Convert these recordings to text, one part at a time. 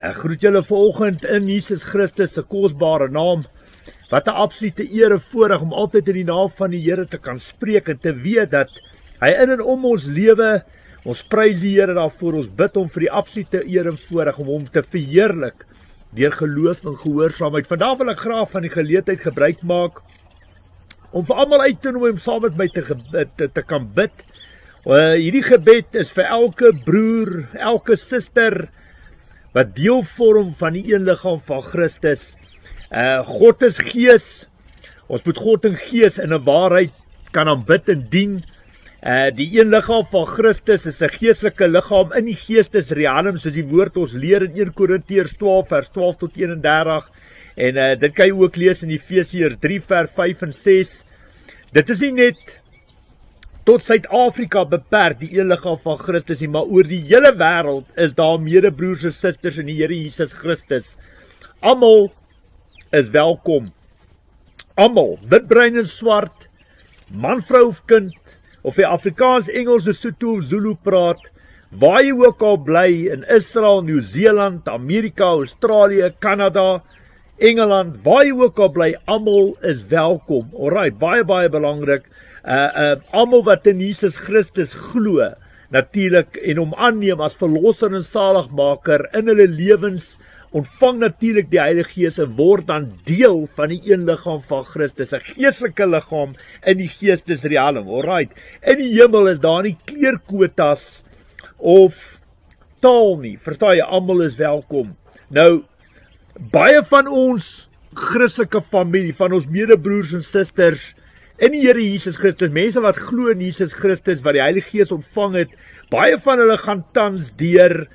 Ek groet julle vanoggend in Jesus Christus se kosbare naam. Wat 'n absolute eer en voorreg om altyd in die naam van die Here te kan spreek en te weet dat hy in en om ons lewe, ons prys die Here daarvoor, ons bid hom vir die absolute eer en voorreg om hom te verheerlik deur geloof en gehoorsaamheid. Vandag wil ek graag van die geleentheid gebruik maak om vir almal uit te nooi om saam met my te kan bid. Hierdie gebed is vir elke broer, elke suster wat deel vorm van die een liggaam van Christus. God is gees. Ons moet God in gees en in waarheid kan aanbid en dien. Die een liggaam van Christus is 'n geestelike liggaam in die geestesrealm, soos die woord ons leer in 1 Korintiërs 12 vers 12 tot 31. En dit kan jy ook lees in Efesiërs 3 vers 5 en 6. Dit is nie net tot Suid-Afrika beperk, die een liggaam van Christus nie, maar oor die hele wêreld is daar medebroers en susters in die Here Jesus Christus. Almal is welkom. Almal, wit, bruin en swart, man, vrou of kind, of jy Afrikaans, Engels, Lesotho of Zulu praat, waar jy ook al bly, in Israel, Nieu-Seeland, Amerika, Australië, Kanada, Engeland, waar jy ook al bly, almal is welkom. Alright, baie belangrik. Almal wat in Jesus Christus glo, natuurlik, en hom aanneem as verlosser en saligmaker in hulle lewens, ontvang natuurlik die Heilige Gees en word dan deel van die een liggaam van Christus, 'n geestelike liggaam in die geestesrealm. Alright, in die hemel is daar nie kleurkwotas of taal nie. Verstaan jy, almal is welkom. Nou, baie van ons Christelike familie, van ons medebroers en susters in die Here Jesus Christus, mense wat glo in Jesus Christus, wat die Heilige Gees ontvang het, baie van hulle gaan tans deur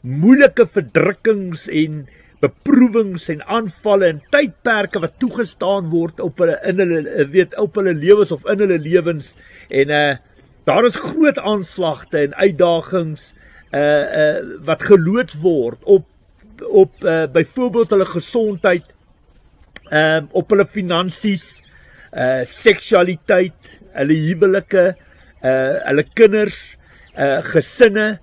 moeilike verdrukkings en beproewings en aanvalle en tydperke wat toegestaan word op hulle lewens of in hulle lewens. En daar is groot aanslagte en uitdagings wat geloods word op byvoorbeeld hulle gesondheid, op hulle finansies, seksualiteit, hulle huwelike, hulle kinders, gesinne,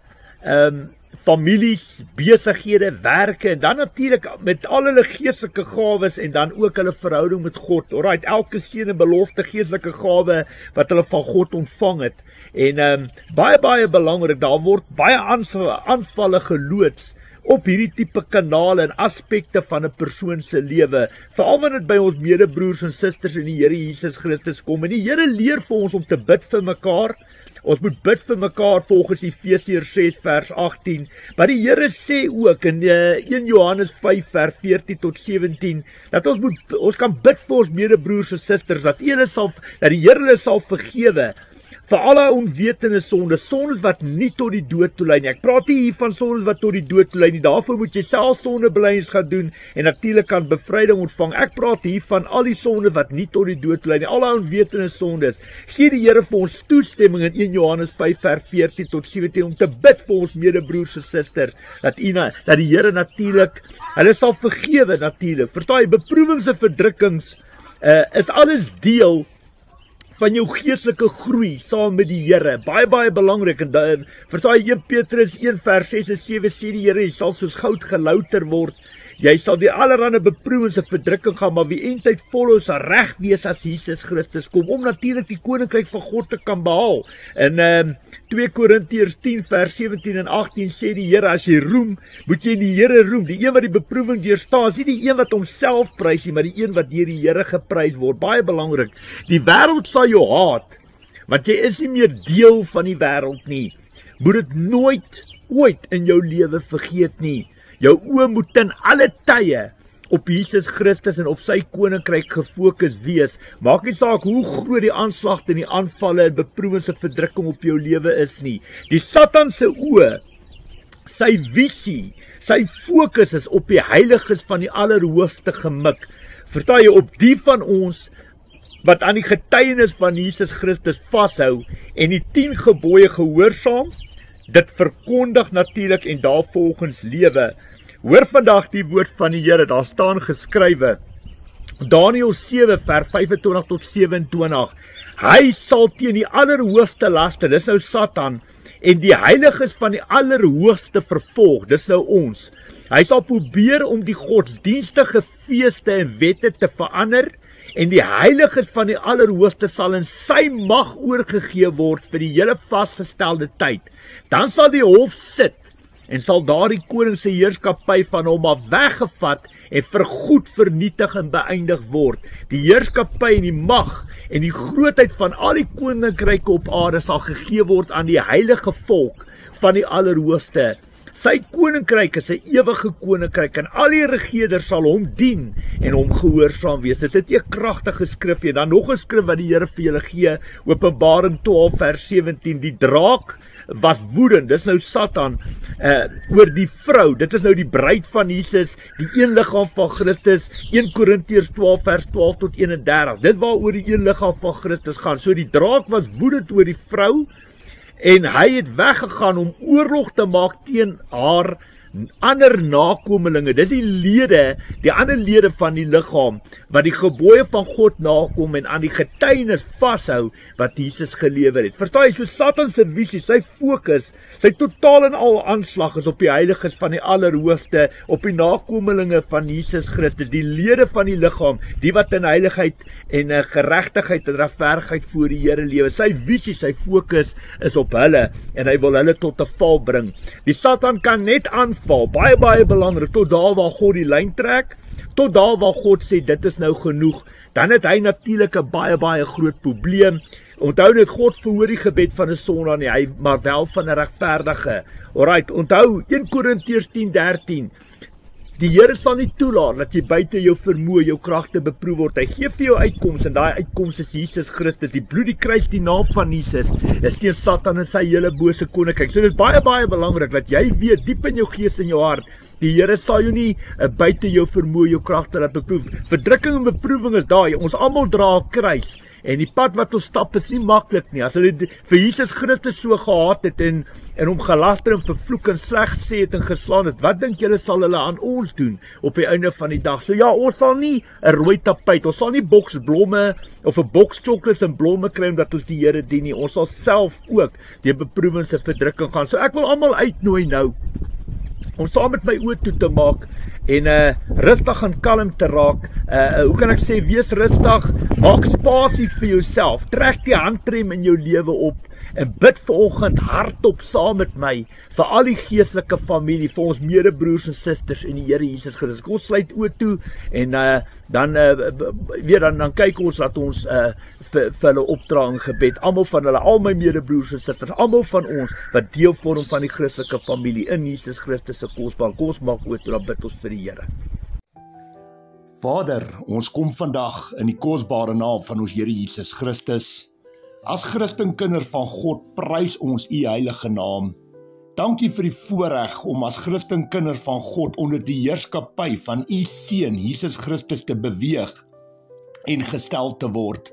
families, besighede, werke, en dan natuurlik met al hulle geestelike gawes en dan ook hulle verhouding met God. Alright, elke seën en belofte geestelike gawe wat hulle van God ontvang het. En baie belangrik, daar word baie aanvalle geloods op hierdie tipe kanale en aspekte van 'n persoon se lewe, veral wanneer dit by ons medebroers en susters in die Here Jesus Christus kom. En die Here leer vir ons om te bid vir mekaar. Ons moet bid vir mekaar volgens Efesiërs 6 vers 18, maar die Here sê ook in 1 Johannes 5 vers 14 tot 17, dat ons kan bid vir ons medebroers en susters, dat die Here hulle sal vergewe, vir alle onwetende sondes wat nie tot die dood toe lei nie. Ek praat nie hier van sondes wat tot die dood toe lei nie, daarvoor moet jy self sondebelydenis gaan doen, en natuurlik kan bevryding ontvang. Ek praat hier van al die sonde wat nie tot die dood toe lei nie, alle onwetende sondes. Gee die Here vir ons toestemming in 1 Johannes 5 vers 14 tot 17, om te bid vir ons medebroers en susters, dat die Here natuurlik, hulle sal vergewe natuurlik. Verstaan jy, beproewings en verdrukkings, is alles deel van jou geestelike groei saam met die Here. Baie belangrik. En verstaan jy, 1 Petrus 1 vers 6 en 7 sê die Here, jy sal soos goud gelouter word. Jy sal die allerhande beproewings en verdrukking gaan, maar wie eintlik volhou sal reg wees as Jesus Christus kom, om natuurlik die koninkryk van God te kan behaal. In 2 Korintiërs 10 vers 17 en 18 sê die Here, as jy roem, moet jy in die Here roem. Die een wat die beproewing deurstaan, is nie die een wat homself prys nie, maar die een wat deur die Here geprys word. Baie belangrik. Die wêreld sal jou haat, want jy is nie meer deel van die wêreld nie. Moet dit nooit ooit in jou lewe vergeet nie. Jou oë moet ten alle tye op Jesus Christus en op sy koninkryk gefokus wees. Maak nie saak hoe groot die aanslagte en die aanvalle en beproewings en verdrukking op jou lewe is nie. Die Satan se oë, sy visie, sy fokus is op die heiliges van die Allerhoogste gemik. Verstaan jy, op die van ons wat aan die getuienis van Jesus Christus vashou en die 10 gebooie gehoorsaam, dit verkondig natuurlik en daarvolgens lewe. Hoor vandag die woord van die Here, daar staan geskrywe, Daniël 7 vers 25 tot 27, hy sal teen die allerhoogste laste, dis nou Satan, en die heiliges van die Allerhoogste vervolg, dis nou ons, Hy sal probeer om die godsdienstige feeste en wette te verander en die heiliges van die Allerhoogste sal in sy mag oorgegee word vir die hele vasgestelde tyd. Dan sal die hof sit en sal daardie koning se heerskappy van hom af weggevat en vergoed vernietig en beëindig word. Die heerskappy en die mag en die grootheid van al die koninkryke op aarde sal gegee word aan die heilige volk van die Allerhoogste. Sy koninkryk is 'n ewige koninkryk en al die regerders sal hom dien en hom gehoorsaam wees. Dit is 'n kragtige skrif hier. Dan nog 'n skrif wat die Here vir julle gee, Openbaring 12 vers 17. Die draak was woedend, dis nou Satan, oor die vrou, dit is nou die bruid van Jesus, die een liggaam van Christus, 1 Korintiërs 12 vers 12 tot 31, dit waaroor die een liggaam van Christus gaan. So die draak was woedend oor die vrou, en hy het weggegaan om oorlog te maak teen haar ander nakomelinge, dis die ander lede van die liggaam, wat die gebooie van God nakom en aan die getuienis vashou wat Jesus gelewer het. Verstaan jy, so Satan se visie, sy fokus, sy totaal en al aanslag is op die heiliges van die Allerhoogste, op die nakomelinge van Jesus Christus, die lede van die liggaam, die wat in heiligheid en geregtigheid en regverdigheid voor die Here lewe. Sy visie, sy fokus is op hulle, en hy wil hulle tot 'n val bring. Die Satan kan net aanval, baie belangrik, tot daar waar God die lyn trek, tot daar waar God sê, dit is nou genoeg, dan het hy natuurlik 'n baie groot probleem. Onthou net, God verhoor die gebed van 'n sondaar nie, hy maar wel van 'n regverdige. Alright, onthou 1 Korintiërs 10:13. Die Here sal nie toelaat dat jy buite jou vermoë, jou kragte beproef word. Hy gee vir jou uitkoms en daai uitkoms is Jesus Christus. Die bloed, die kruis, die naam van Jesus is teen Satan en sy hele bose koninkryk. So dit is baie belangrik dat jy weet diep in jou gees en jou hart, die Here sal jou nie buite jou vermoë, jou kragte laat beproef. Verdrukking en beproewing is daar. Ons almal dra 'n kruis. En die pad wat ons stap is nie maklik nie. As hulle vir Jesus Christus so gehaat het en hom gelaster en vervloek en sleg gesê het en geslaan het, wat dink julle sal hulle aan ons doen op die einde van die dag? So ja, ons sal nie 'n rooi tapijt, ons sal nie boks blomme of 'n boks chocolates en blomme kry omdat ons die Here dien nie. Ons sal self ook deur beproewings en verdrukking gaan. So ek wil almal uitnooi nou om saam met my oë toe te maak en rustig en kalm te raak. Hoe kan ek sê, wees rustig, maak spasie vir jouself, trek die handrem in jou lewe op en bid vanoggend hardop saam met my vir al die geestelike familie, vir ons medebroers en susters in die Here Jesus Christus. Kom sluit oë toe en dan kyk ons dat ons vir hulle opdra in gebed. Almal van hulle, al my medebroers en susters, almal van ons wat deel vorm van die Christelike familie in Jesus Christus se kosbaar. Kom ons maak oë toe, dan bid ons vir die Here. Vader, ons kom vandag in die kosbare naam van ons Here Jesus Christus. As Christenkinder van God prys ons U heilige naam. Dankie vir die voorreg om as Christenkinder van God onder die heerskappy van U Seun Jesus Christus te beweeg en gestel te word.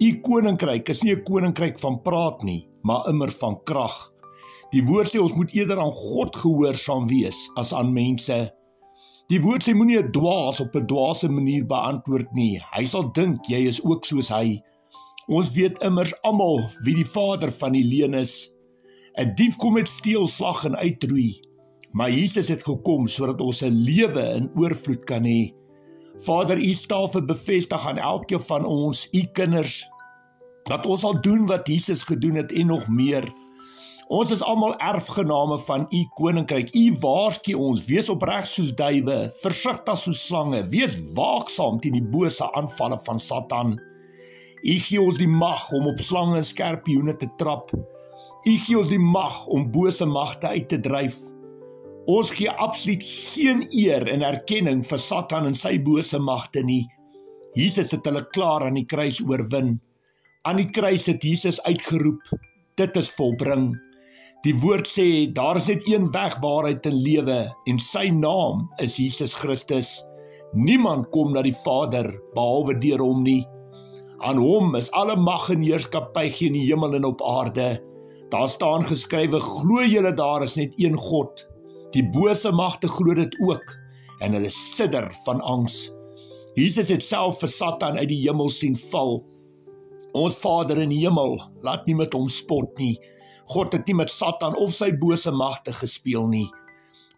U koninkryk is nie 'n koninkryk van praat nie, maar immer van krag. Die woord sê ons moet eerder aan God gehoorsaam wees as aan mense. Die woord sê moenie 'n dwaas op 'n dwaase manier beantwoord nie. Hy sal dink jy is ook soos hy. Ons weet immers almal wie die vader van die leuen is. 'n Dief kom met steel, slag en uitroei. Maar Jesus het gekom sodat ons 'n lewe in oorvloed kan hê. Vader, U stawe bevestig aan elkeen van ons, U kinders, dat ons sal doen wat Jesus gedoen het en nog meer. Ons is almal erfgename van U koninkryk. U waarsku ons, wees opreg soos duwe, versigtig soos slange, wees waaksaam teen die bose aanvalle van Satan. U gee ons die mag om op slange en skorpioene te trap. U gee ons die mag om bose magte uit te dryf. Ons gee absoluut geen eer en erkenning vir Satan en sy bose magte nie. Jesus het hulle klaar aan die kruis oorwin. Aan die kruis het Jesus uitgeroep, dit is volbring. Die woord sê, daar is net een weg, waarheid en lewe, en sy naam is Jesus Christus. Niemand kom na die Vader, behalwe deur hom nie. Aan hom is alle mag en heerskappy in die hemel en op aarde. Daar staan geskrywe, glo julle daar is net een God. Die bose magte glo dit ook, en hulle sidder van angs. Jesus het self vir Satan uit die hemel sien val. Ons Vader in die hemel, laat nie met hom spot nie. God het nie met Satan of sy bose magte gespeel nie.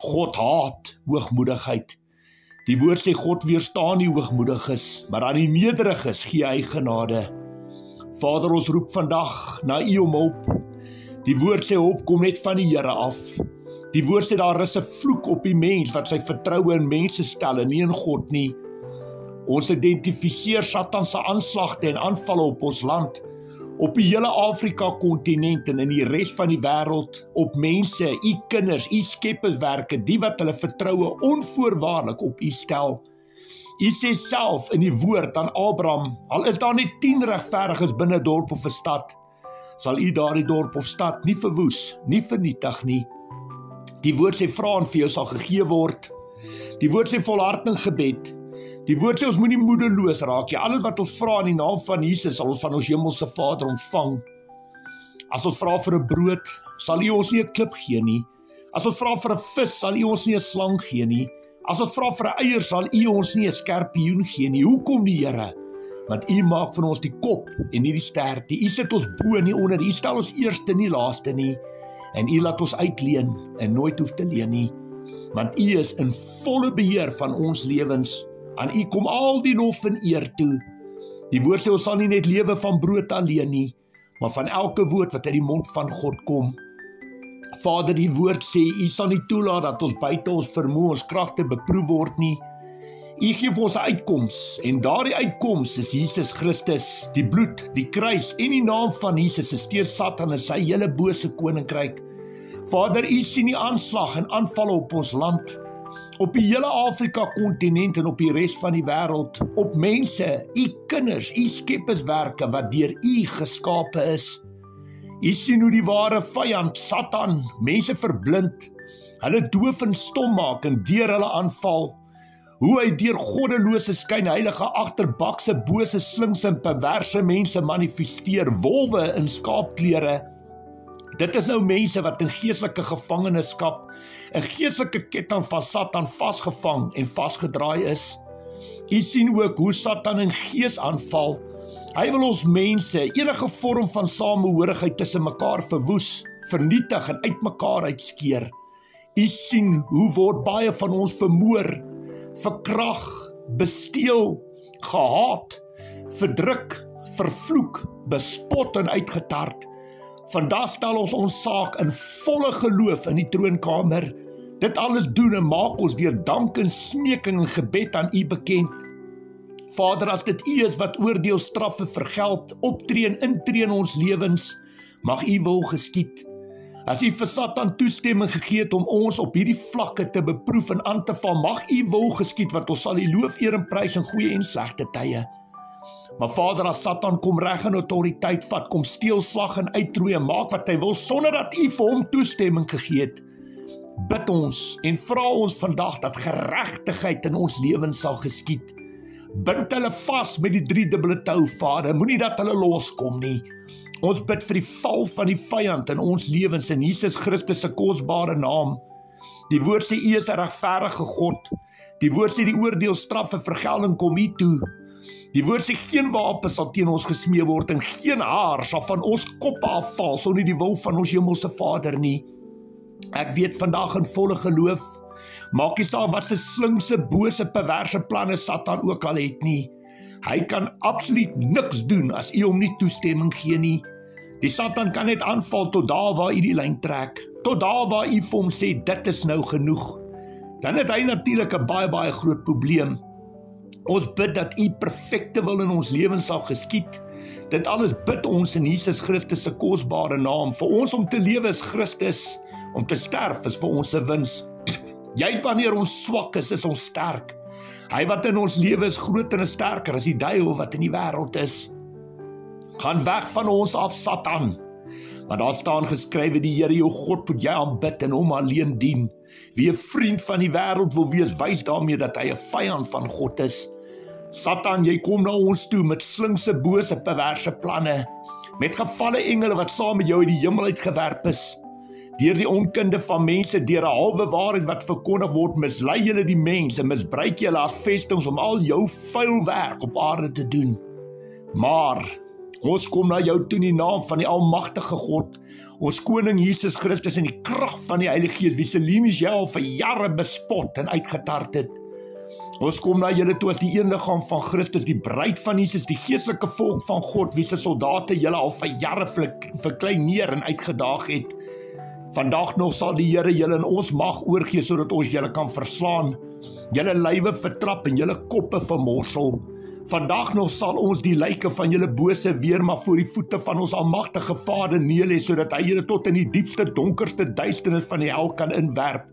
God haat hoogmoedigheid. Die woord sê God weerstaan die hoogmoediges, maar aan die nederiges gee hy genade. Vader, ons roep vandag na U om hulp. Die woord sê hulp kom net van die Here af. Die woord sê daar is 'n vloek op die mens wat sy vertroue in mense stel en nie in God nie. Ons identifiseer Satan se aanslagte en aanvalle op ons land, op die hele Afrika-kontinent en in die res van die wêreld, op mense, U kinders, U skepperswerke, die wat hulle vertroue onvoorwaardelik op U stel. U sê self in die woord aan Abraham, al is daar net 10 regverdiges binne 'n dorp of 'n stad, sal U daardie dorp of stad nie verwoes, nie vernietig nie. Die woord sê vra en vir jou sal gegee word. Die woord sê volharding gebed. Die woord sê ons moenie moedeloos raak nie. Alles wat ons vra in die naam van Jesus sal ons van ons hemelse Vader ontvang. As ons vra vir 'n brood, sal U ons nie 'n klip gee nie. As ons vra vir 'n vis, sal U ons nie 'n slang gee nie. As ons vra vir 'n eier, sal U ons nie 'n skorpioen gee nie. Hoekom nie, Here? Want U maak van ons die kop en nie die stert nie. U sit ons bo en nie onder. U stel ons eerste nie laaste nie. En U laat ons uitleen en nooit hoef te leen nie. Want U is in volle beheer van ons lewens. Aan U kom al die lof en eer toe. Die woord sê ons sal nie net lewe van brood alleen nie, maar van elke woord wat uit die mond van God kom. Vader, die woord sê, U sal nie toelaat dat ons buite ons vermoë, ons kragte beproef word nie. U gee vir ons 'n uitkoms, en daardie uitkoms is Jesus Christus, die bloed, die kruis en die naam van Jesus is steur Satan en sy hele bose koninkryk. Vader, U sien die aanslag en aanvalle op ons land, op die hele Afrika-kontinent en op die res van die wêreld, op mense, U kinders, U skepperswerke wat deur U geskape is. U sien hoe die ware vyand, Satan, mense verblind, hulle doof en stom maak en deur hulle aanval. Hoe hy deur goddelose skynheilige agterbakse bose slinks en perverse mense manifesteer, wolwe in skaapklere. Dit is nou mense wat in geestelike gevangenskap, 'n geestelike ketting van Satan vasgevang en vasgedraai is. U sien ook hoe Satan in gees aanval. Hy wil ons mense, enige vorm van samehorigheid tussen mekaar verwoes, vernietig en uitmekaar uitskeer. U sien hoe word baie van ons vermoor, verkrag, besteel, gehaat, verdruk, vervloek, bespot en uitgetart. Vandag stel ons ons saak in volle geloof in die troonkamer. Dit alles doen en maak ons deur dank en smeking en gebed aan U bekend. Vader, as dit U is wat oordeelstraffe vergeld, optree en intree in ons lewens, mag U wil geskied. As U vir Satan toestemming gegee het om ons op hierdie vlakke te beproef en aan te val, mag U wil geskied, want ons sal U loof, eer en prys in goeie en slegte tye. Maar Vader, as Satan kom reg in autoriteit vat, kom steel, slag en uitroei en maak wat hy wil, sonder dat U vir hom toestemming gegee het, bid ons en vra ons vandag dat geregtigheid in ons lewens sal geskied. Bind hulle vas met die 3-dubbele tou, Vader, moenie dat hulle loskom nie. Ons bid vir die val van die vyand in ons lewens in Jesus Christus se kosbare naam. Die woord sê U is 'n regverdige God. Die woord sê die oordeelstraf en vergelding kom U toe. Die woord sê geen wapen sal teen ons gesmee word en geen haar sal van ons koppe afval sonder die wil van ons hemelse Vader nie. Ek weet vandag in volle geloof, maak nie saak wat se slinkse, bose, perverse planne Satan ook al het nie. Hy kan absoluut niks doen as U hom nie toestemming gee nie. Die Satan kan net aanval tot daar waar U die lyn trek, tot daar waar U vir hom sê dit is nou genoeg. Dan het hy natuurlik 'n baie groot probleem. Ons bid dat U perfekte wil in ons lewens sal geskied. Dit alles bid ons in Jesus Christus se kosbare naam. Vir ons om te lewe is Christus, om te sterf is vir ons se wins. Juist wanneer ons swak is ons sterk. Hy wat in ons lewe is groter en sterker as die duiwel wat in die wêreld is. Gaan weg van ons af, Satan. Want daar staan geskrywe, die Here jou God moet jy aanbid en hom alleen dien. Wie 'n vriend van die wêreld wil wees, wys daarmee dat hy 'n vyand van God is. Satan, jy kom na ons toe met slinkse, bose, perverse planne, met gevalle engele wat saam met jou uit die hemel uitgewerp is. Deur die onkunde van mense, deur 'n halwe waarheid wat verkondig word, mislei julle die mense, misbruik julle as vestings om al jou vuil werk op aarde te doen. Maar Ons kom na jou toe in die naam van die almagtige God, ons koning Jesus Christus in die krag van die Heilige Gees, wie se linies jy al vir jare bespot en uitgetart het. Ons kom na julle toe as die een liggaam van Christus, die bruid van Jesus, die geestelike volk van God, wie se soldate julle al vir jare verkleineer en uitgedaag het. Vandag nog sal die Here julle in ons mag oorgee, sodat ons julle kan verslaan, julle lywe vertrap en julle koppe vermorsel. Vandag nog sal ons die lyke van julle bose weermag voor die voete van ons almagtige Vader neerlê, sodat hy julle tot in die diepste, donkerste duisternis van die hel kan inwerp.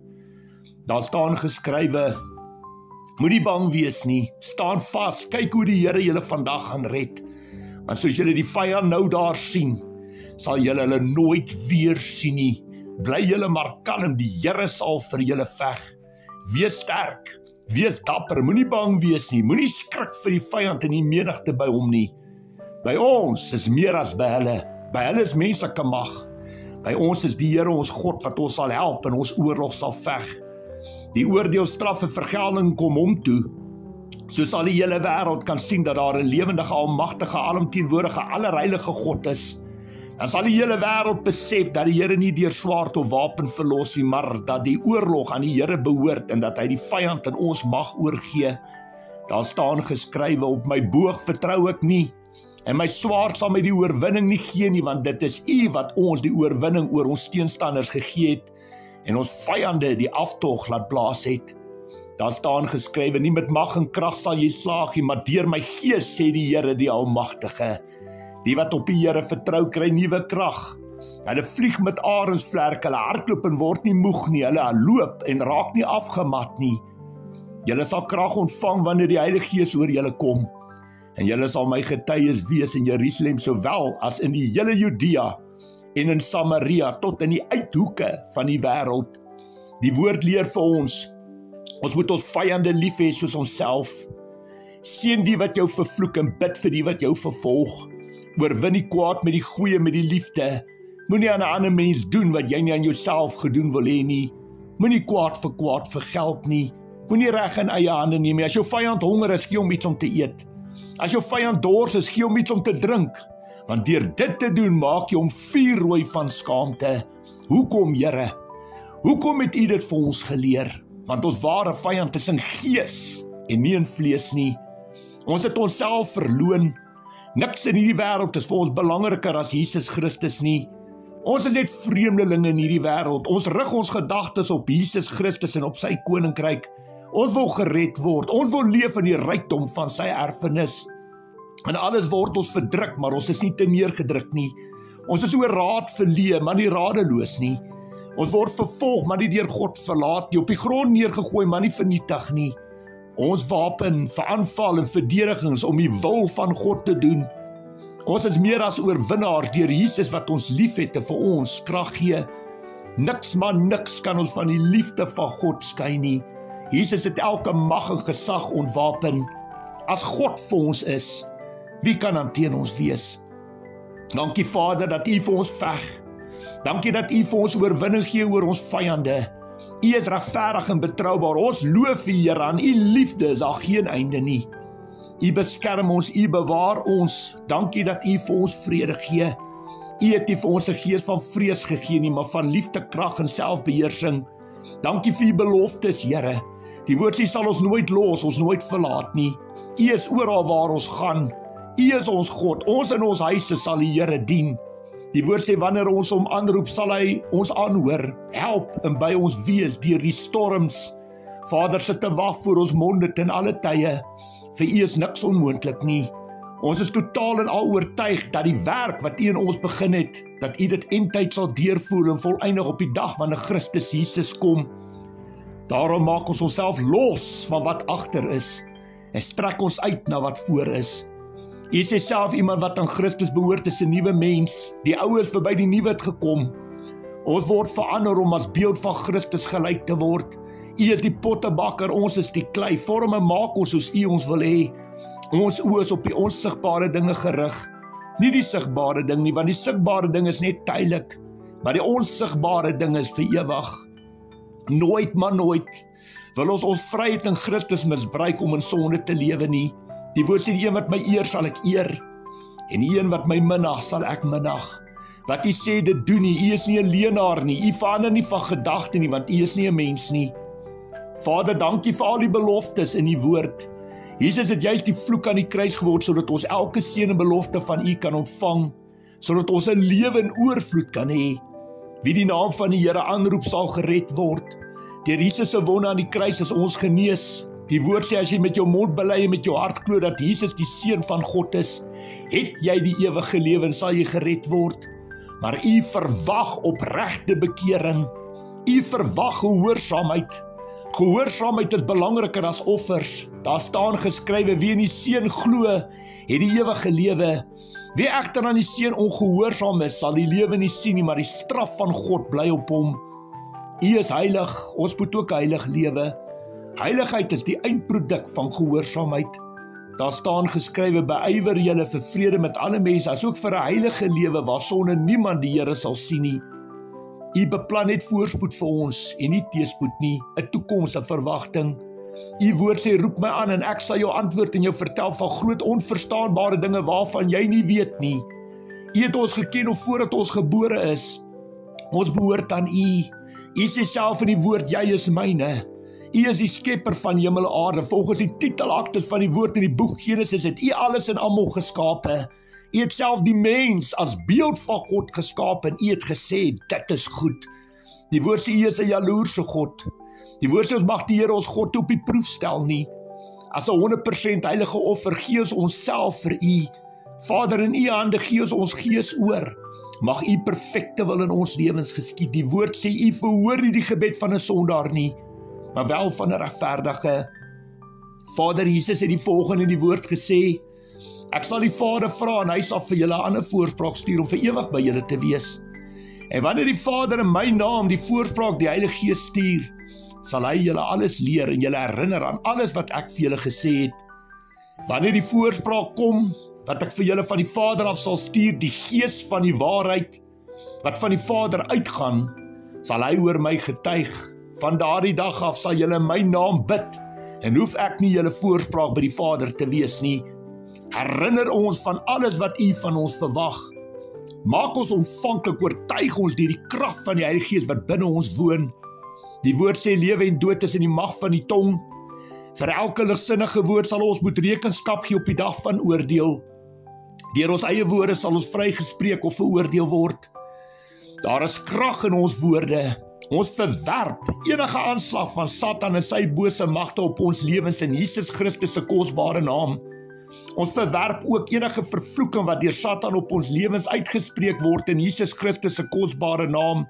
Daar staan geskrywe, moenie bang wees nie, staan vas, kyk hoe die Here julle vandag gaan red. Want soos julle die vyand nou daar sien, sal julle hulle nooit weer sien nie. Bly julle maar kalm, die Here sal vir julle veg. Wees sterk, wees dapper, moenie bang wees nie, moenie skrik vir die vyand in die menigte by hom nie. By ons is meer as by hulle is menslike mag. By ons is die Here ons God wat ons sal help en ons oorlog sal veg. Die oordeelstraf en vergelding kom hom toe. So sal die hele wêreld kan sien dat daar 'n lewendige, almagtige, alomteenwoordige, allerheilige God is. Dan sal die hele wêreld besef dat die Here nie deur swaard of wapen verlos nie, maar dat die oorlog aan die Here behoort en dat hy die vyand in ons mag oorgee. Daar staan geskrywe, op my boog vertrou ek nie, en my swaard sal my die oorwinning nie gee nie, want dit is U wat ons die oorwinning oor ons teenstanders gegee het, en ons vyande die aftog laat blaas het. Daar staan geskrywe, nie met mag en krag sal jy slaag nie, maar deur my gees, sê die Here die Almagtige. Die wat op die Here vertrou, kry nuwe krag. Hulle vlieg met arensvlerke, hulle hardloop en word nie moeg nie, hulle loop en raak nie afgemat nie. Julle sal krag ontvang wanneer die Heilige Gees oor julle kom. En julle sal my getuies wees in Jerusalem sowel as in die hele Judea en in Samaria tot in die uithoeke van die wêreld. Die woord leer vir ons moet ons vyande lief hê soos onsself. Seën die wat jou vervloek en bid vir die wat jou vervolg. Oorwin die kwaad met die goeie, met die liefde. Moenie aan 'n ander mens doen wat jy nie aan jouself gedoen wil hê nie. Moenie kwaad vir geld nie. Moenie reg in eie hande neem nie. As jou vyand honger is, gee hom iets om te eet. As jou vyand dors is, gee hom iets om te drink. Want deur dit te doen, maak jy hom vuurrooi van skaamte. Hoekom, Here? Hoekom het U dit vir ons geleer? Want ons ware vyand is in gees en nie in vlees nie. Ons het onsself verloon. Niks in hierdie wêreld is vir ons belangriker as Jesus Christus nie. Ons is net vreemdelinge in hierdie wêreld. Ons rig ons gedagtes op Jesus Christus en op sy koninkryk. Ons wil gered word. Ons wil leef in die rykdom van sy erfenis. En alles word ons verdruk, maar ons is nie te neergedruk nie. Ons is oor raad verleë, maar nie radeloos nie. Ons word vervolg, maar nie deur God verlaat nie. Op die grond neergegooi, maar nie vernietig nie. Ons wapen vir aanval en verdedigings om die wil van God te doen. Ons is meer as oorwinnaars deur Jesus wat ons liefhet en vir ons krag gee. Niks maar niks kan ons van die liefde van God skei nie. Jesus het elke mag en gesag ontwapen. As God vir ons is, wie kan dan teen ons wees? Dankie Vader dat U vir ons veg. Dankie dat U vir ons oorwinning gee oor ons vyande. U is regverdig en betroubaar. Ons loof U, Here, aan U liefde is daar geen einde nie. U beskerm ons, U bewaar ons. Dankie dat U vir ons vrede gee. U het nie vir ons 'n gees van vrees gegee nie, maar van liefde, krag en selfbeheersing. Dankie vir U beloftes, Here. Die woord sê sal ons nooit los, ons nooit verlaat nie. U is oral waar ons gaan. U is ons God. Ons in ons huise sal die Here dien. Die woord sê wanneer ons hom aanroep, sal hy ons aanhoor, help en by ons wees deur die storms. Vader, sit te wag voor ons monde ten alle tye. Vir U is niks onmoontlik nie. Ons is totaal en al oortuig dat die werk wat U in ons begin het, dat U dit eindtyd sal deurvoer en voleindig op die dag wanneer Christus Jesus kom. Daarom maak ons onsself los van wat agter is en strek ons uit na wat voor is. U sê self iemand wat aan Christus behoort is 'n nuwe mens. Die ou is verby, die nuwe het gekom. Ons word verander om as beeld van Christus gelyk te word. U is die pottebakker, ons is die klei. Vorm en maak ons soos U ons wil hê. Ons oë is op die onsigbare dinge gerig. Nie die sigbare ding nie, want die sigbare ding is net tydelik, maar die onsigbare ding is vir ewig. Nooit maar nooit wil ons vryheid in Christus misbruik om in sonde te lewe nie. Die woord sê die een wat my eer sal ek eer. En die een wat my minag, sal ek minag. Wat U sê, dit doen nie. U is nie 'n leienaar nie. U verander nie van gedagte nie, want U is nie 'n mens nie. Vader, dankie vir al die beloftes in U woord. Jesus het juist die vloek aan die kruis geword, sodat ons elke seën en belofte van U kan ontvang, sodat ons 'n lewe in oorvloed kan hê. Wie die naam van die Here aanroep, sal gered word. Deur Jesus se wonde aan die kruis is ons genees. Die woord sê, as jy met jou mond bely en met jou hart glo dat Jesus die Seun van God is, het jy die ewige lewe en sal jy gered word. Maar U verwag opregte bekering. U verwag gehoorsaamheid. Gehoorsaamheid is belangriker as offers. Daar staan geskrywe, wie in die Seun glo, het die ewige lewe. Wie egter aan die Seun ongehoorsaam is, sal die lewe nie sien nie, maar die straf van God bly op hom. U is heilig, ons moet ook heilig lewe. Heiligheid is die eindproduk van gehoorsaamheid. Daar staan geskrywe, beywer julle vir vrede met alle mense, asook vir 'n heilige lewe waarsonder niemand die Here sal sien nie. U beplan net voorspoed vir ons en nie teëspoed nie, 'n toekoms, 'n verwagting. U woord sê, roep my aan en ek sal jou antwoord en jou vertel van groot onverstaanbare dinge waarvan jy nie weet nie. U het ons geken of voordat ons gebore is. Ons behoort aan U. U sê self in die woord, jy is myne. U is die skepper van hemel en aarde. Volgens die titelaktes van die woord in die boek Genesis het U alles en almal geskape. U het self die mens as beeld van God geskape en U het gesê, dit is goed. Die woord sê U is 'n jaloerse God. Die woord sê ons mag die Here ons God op die proef stel nie. As 'n 100% heilige offer gee ons onsself vir U. Vader, in U hande gee ons gees oor. Mag U perfekte wil in ons lewens geskied. Die woord sê U verhoor nie die gebed van 'n sondaar nie, maar wel van 'n regverdige. Vader, Jesus het die volgende in die woord gesê, ek sal die Vader vra en hy sal vir julle 'n ander voorspraak stuur om vir ewig by julle te wees. En wanneer die Vader in my naam die voorspraak, die Heilige Gees stuur, sal hy julle alles leer en julle herinner aan alles wat ek vir julle gesê het. Wanneer die voorspraak kom, wat ek vir julle van die Vader af sal stuur, die Gees van die waarheid, wat van die Vader uitgaan, sal hy oor my getuig. Van daardie dag af sal julle in my naam bid, en hoef ek nie julle voorspraak by die Vader te wees nie. Herinner ons van alles wat U van ons verwag. Maak ons ontvanklik, oortuig ons deur die krag van die Heilige Gees wat binne ons woon. Die woord sê lewe en dood is in die mag van die tong. Vir elke ligsinnige woord sal ons moet rekenskap gee op die dag van oordeel. Deur ons eie woorde sal ons vrygespreek of veroordeel word. Daar is krag in ons woorde. Ons verwerp enige aanslag van Satan en sy bose magte op ons lewens in Jesus Christus se kosbare naam. Ons verwerp ook enige vervloeking wat deur Satan op ons lewens uitgespreek word in Jesus Christus se kosbare naam.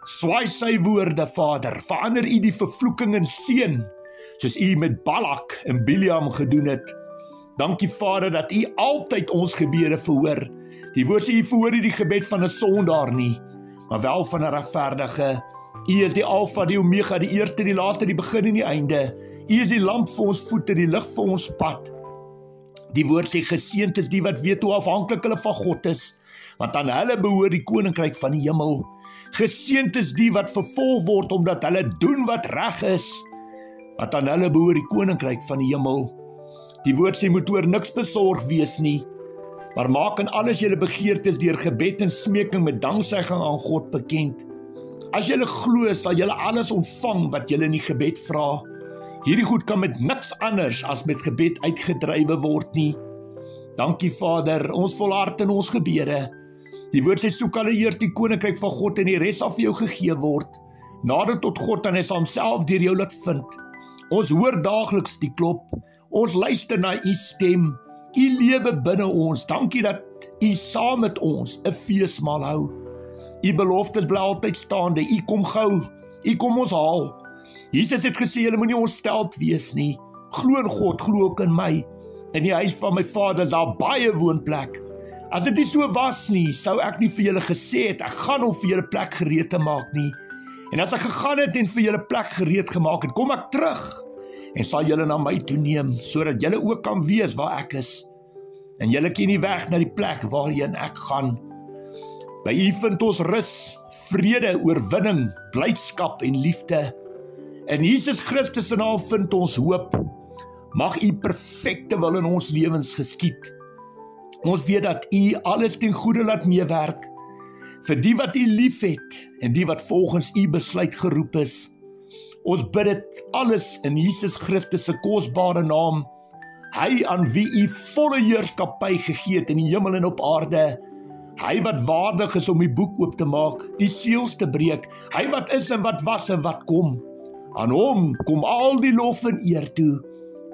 Swaai sy woorde, Vader, verander U die vervloeking in seën, soos U met Balak en Biliam gedoen het. Dankie, Vader, dat U altyd ons gebede verhoor. Die woord sê U verhoor nie die gebed van 'n sondaar nie, maar wel van 'n regverdige. U is die Alfa, die Omega, die eerste, die laaste, die begin en die einde. U is die lamp vir ons voete, die lig vir ons pad. Die woord sê, geseënd is die wat weet hoe afhanklik hulle van God is, want aan hulle behoort die koninkryk van die hemel. Geseënd is die wat vervolg word omdat hulle doen wat reg is, want aan hulle behoort die koninkryk van die hemel. Die woord sê, moet oor niks besorg wees nie, maar maak in alles julle begeertes deur gebed en smeking met danksegging aan God bekend. As julle glo, sal julle alles ontvang wat julle in die gebed vra. Hierdie goed kan met niks anders as met gebed uitgedrywe word nie. Dankie, Vader, ons volhard in ons gebede. Die woord sê, soek allereerst die koninkryk van God en die res sal vir jou gegee word. Nader tot God en hy sal homself deur jou laat vind. Ons hoor daagliks die klop. Ons luister na U stem. U lewe binne ons. Dankie dat U saam met ons 'n feesmaal hou. U beloftes bly altyd staande. U kom gou. U kom ons haal. Jesus het gesê, julle moenie ontsteld wees nie. Glo in God, glo ook in my. In die huis van my Vader is daar baie woonplek. As dit nie so was nie, sou ek nie vir julle gesê het, ek gaan om vir julle plek gereed te maak nie. En as ek gegaan het en vir julle plek gereed gemaak het, kom ek terug en sal julle na my toe neem, sodat julle ook kan wees waar ek is. En julle ken die weg na die plek waarheen ek gaan. By U vind ons rus, vrede, oorwinning, blydskap en liefde. In Jesus Christus se naam vind ons hoop. Mag U perfekte wil in ons lewens geskied. Ons weet dat U alles ten goeie laat meewerk vir die wat U liefhet en die wat volgens U besluit geroep is. Ons bid dit alles in Jesus Christus se kosbare naam. Hy aan wie U volle heerskappy gegee het in die hemel en op aarde. Hy wat waardig is om die boek oop te maak, die seels te breek. Hy wat is en wat was en wat kom. Aan hom kom al die lof en eer toe.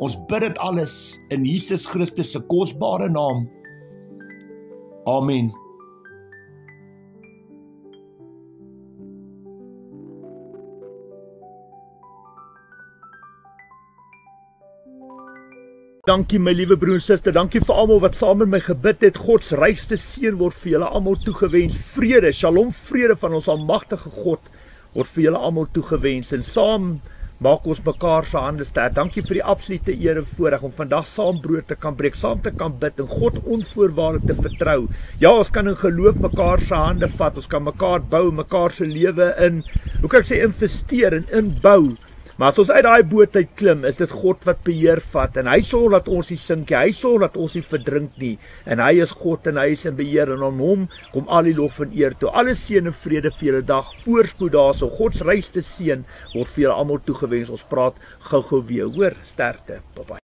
Ons bid dit alles in Jesus Christus se kosbare naam. Amen. Dankie my liewe broer en suster, dankie vir almal wat saam met my gebid het. God se rykste seën word vir julle almal toegewens. Vrede, shalom, vrede van ons almagtige God word vir julle almal toegewens. En saam maak ons mekaar se hande sterk. Dankie vir die absolute eer en voorreg om vandag saam brood te kan breek, saam te kan bid en God onvoorwaardelik te vertrou. Ja, ons kan in geloof mekaar se hande vat, ons kan mekaar bou, mekaar se lewe in, hoe kan ek sê, investeer en inbou. Maar as ons uit daai boot uit klim, is dit God wat beheer vat en hy sorg dat ons nie sink nie, hy sorg dat ons nie verdrink nie. En hy is God en hy is in beheer en aan hom kom al die lof en eer toe. Alle seën en vrede vir julle dag, voorspoed daarso. God se rykste seën word vir julle almal toegewens. Ons praat gou-gou weer. Hoor, sterkte. Bye bye.